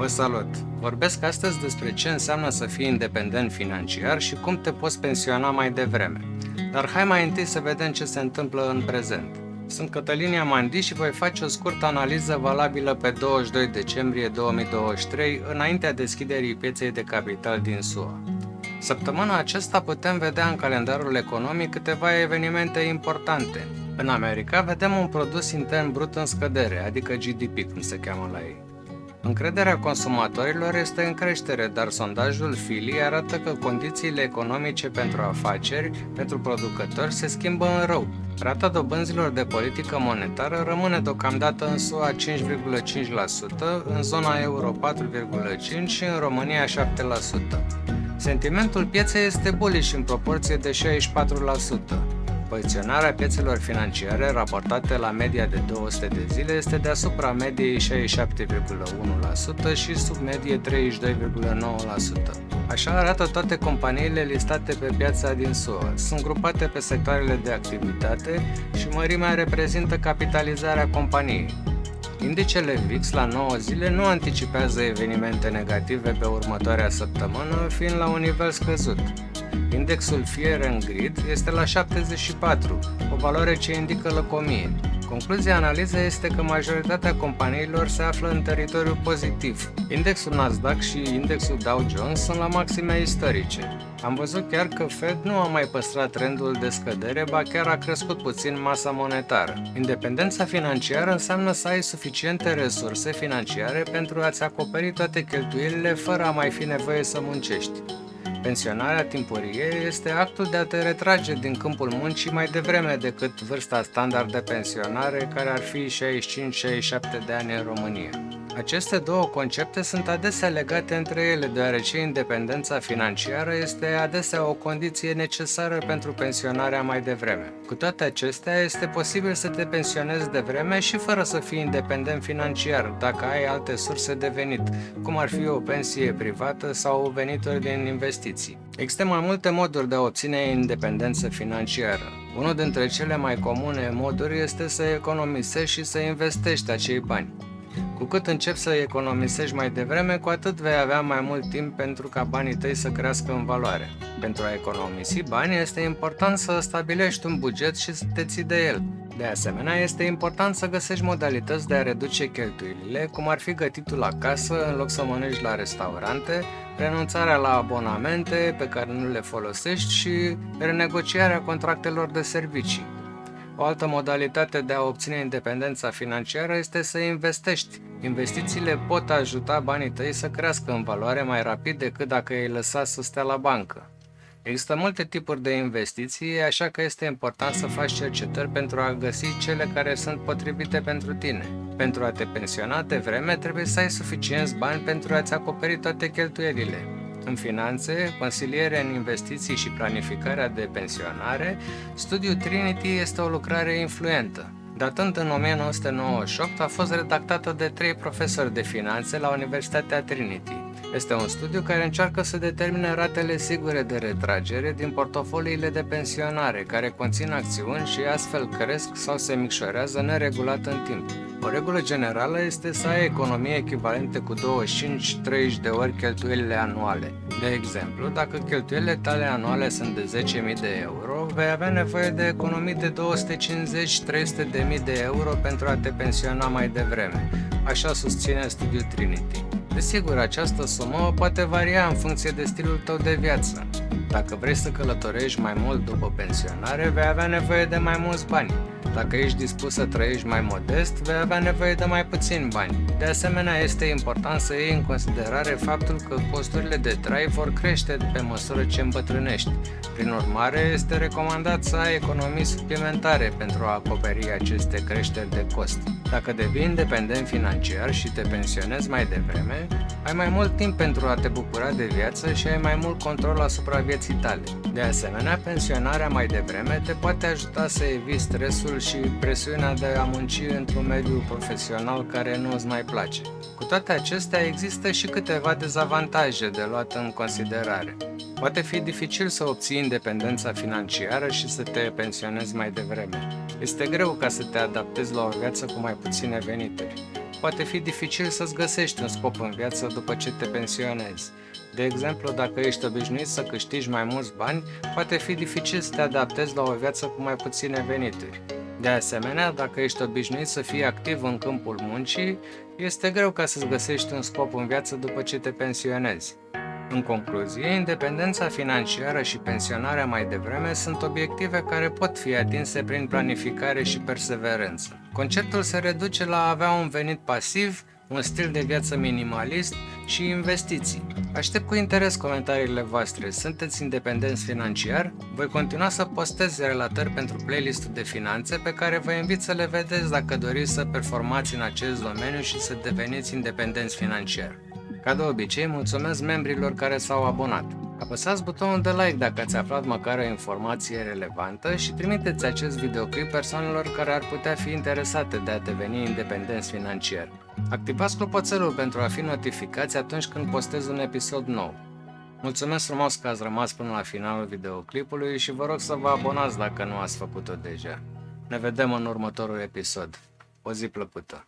Vă salut! Vorbesc astăzi despre ce înseamnă să fii independent financiar și cum te poți pensiona mai devreme. Dar hai mai întâi să vedem ce se întâmplă în prezent. Sunt Cătălin Iamandi și voi face o scurtă analiză valabilă pe 22 decembrie 2023, înaintea deschiderii pieței de capital din SUA. Săptămâna aceasta putem vedea în calendarul economic câteva evenimente importante. În America vedem un produs intern brut în scădere, adică GDP, cum se cheamă la ei. Încrederea consumatorilor este în creștere, dar sondajul Philly arată că condițiile economice pentru afaceri, pentru producători, se schimbă în rău. Rata dobânzilor de politică monetară rămâne deocamdată în SUA 5,5%, în zona euro 4,5% și în România 7%. Sentimentul pieței este bullish în proporție de 64%. Poziționarea piețelor financiare raportate la media de 200 de zile este deasupra mediei 67,1% și sub medie 32,9%. Așa arată toate companiile listate pe piața din SUA. Sunt grupate pe sectoarele de activitate și mărimea reprezintă capitalizarea companiei. Indicele VIX la 9 zile nu anticipează evenimente negative pe următoarea săptămână, fiind la un nivel scăzut. Indexul Fear and Greed este la 74, o valoare ce indică lăcomie. Concluzia analizei este că majoritatea companiilor se află în teritoriu pozitiv. Indexul Nasdaq și indexul Dow Jones sunt la maxime istorice. Am văzut chiar că Fed nu a mai păstrat trendul de scădere, ba chiar a crescut puțin masa monetară. Independența financiară înseamnă să ai suficiente resurse financiare pentru a-ți acoperi toate cheltuielile fără a mai fi nevoie să muncești. Pensionarea timpurie este actul de a te retrage din câmpul muncii mai devreme decât vârsta standard de pensionare, care ar fi 65-67 de ani în România. Aceste două concepte sunt adesea legate între ele, deoarece independența financiară este adesea o condiție necesară pentru pensionarea mai devreme. Cu toate acestea, este posibil să te pensionezi devreme și fără să fii independent financiar, dacă ai alte surse de venit, cum ar fi o pensie privată sau venituri din investiții. Există mai multe moduri de a obține independență financiară. Unul dintre cele mai comune moduri este să economisești și să investești acei bani. Cu cât începi să economisești mai devreme, cu atât vei avea mai mult timp pentru ca banii tăi să crească în valoare. Pentru a economisi bani, este important să stabilești un buget și să te ții de el. De asemenea, este important să găsești modalități de a reduce cheltuielile, cum ar fi gătitul acasă în loc să mănânci la restaurante, renunțarea la abonamente pe care nu le folosești și renegocierea contractelor de servicii. O altă modalitate de a obține independența financiară este să investești. Investițiile pot ajuta banii tăi să crească în valoare mai rapid decât dacă îi lăsa să stea la bancă. Există multe tipuri de investiții, așa că este important să faci cercetări pentru a găsi cele care sunt potrivite pentru tine. Pentru a te pensiona devreme, trebuie să ai suficienți bani pentru a-ți acoperi toate cheltuielile. În finanțe, consiliere în investiții și planificarea de pensionare, studiul Trinity este o lucrare influentă. Datând în 1998, a fost redactată de 3 profesori de finanțe la Universitatea Trinity. Este un studiu care încearcă să determine ratele sigure de retragere din portofoliile de pensionare, care conțin acțiuni și astfel cresc sau se micșorează neregulat în timp. O regulă generală este să ai economie echivalente cu 25-30 de ori cheltuielile anuale. De exemplu, dacă cheltuielile tale anuale sunt de 10.000 de euro, vei avea nevoie de economii de 250-300.000 de euro pentru a te pensiona mai devreme, așa susține studiul Trinity. Desigur, această sumă poate varia în funcție de stilul tău de viață. Dacă vrei să călătorești mai mult după pensionare, vei avea nevoie de mai mulți bani. Dacă ești dispus să trăiești mai modest, vei avea nevoie de mai puțini bani. De asemenea, este important să iei în considerare faptul că costurile de trai vor crește pe măsură ce îmbătrânești. Prin urmare, este recomandat să ai economii suplimentare pentru a acoperi aceste creșteri de cost. Dacă devii independent financiar și te pensionezi mai devreme, ai mai mult timp pentru a te bucura de viață și ai mai mult control asupra vieții tale. De asemenea, pensionarea mai devreme te poate ajuta să eviți stresul și presiunea de a munci într-un mediu profesional care nu îți mai place. Cu toate acestea, există și câteva dezavantaje de luat în considerare. Poate fi dificil să obții independența financiară și să te pensionezi mai devreme. Este greu ca să te adaptezi la o viață cu mai puține venituri. poate fi dificil să-ți găsești un scop în viață după ce te pensionezi. De exemplu, dacă ești obișnuit să câștigi mai mulți bani, poate fi dificil să te adaptezi la o viață cu mai puține venituri. De asemenea, dacă ești obișnuit să fii activ în câmpul muncii, este greu ca să-ți găsești un scop în viață după ce te pensionezi. În concluzie, independența financiară și pensionarea mai devreme sunt obiective care pot fi atinse prin planificare și perseverență. Conceptul se reduce la a avea un venit pasiv, un stil de viață minimalist și investiții. Aștept cu interes comentariile voastre. Sunteți independenți financiar? Voi continua să postez relatări pentru playlistul de finanțe pe care vă invit să le vedeți dacă doriți să performați în acest domeniu și să deveniți independenți financiar. Ca de obicei, mulțumesc membrilor care s-au abonat. Apăsați butonul de like dacă ați aflat măcar o informație relevantă și trimiteți acest videoclip persoanelor care ar putea fi interesate de a deveni independenți financiar. Activați clopoțelul pentru a fi notificați atunci când postez un episod nou. Mulțumesc frumos că ați rămas până la finalul videoclipului și vă rog să vă abonați dacă nu ați făcut-o deja. Ne vedem în următorul episod. O zi plăcută!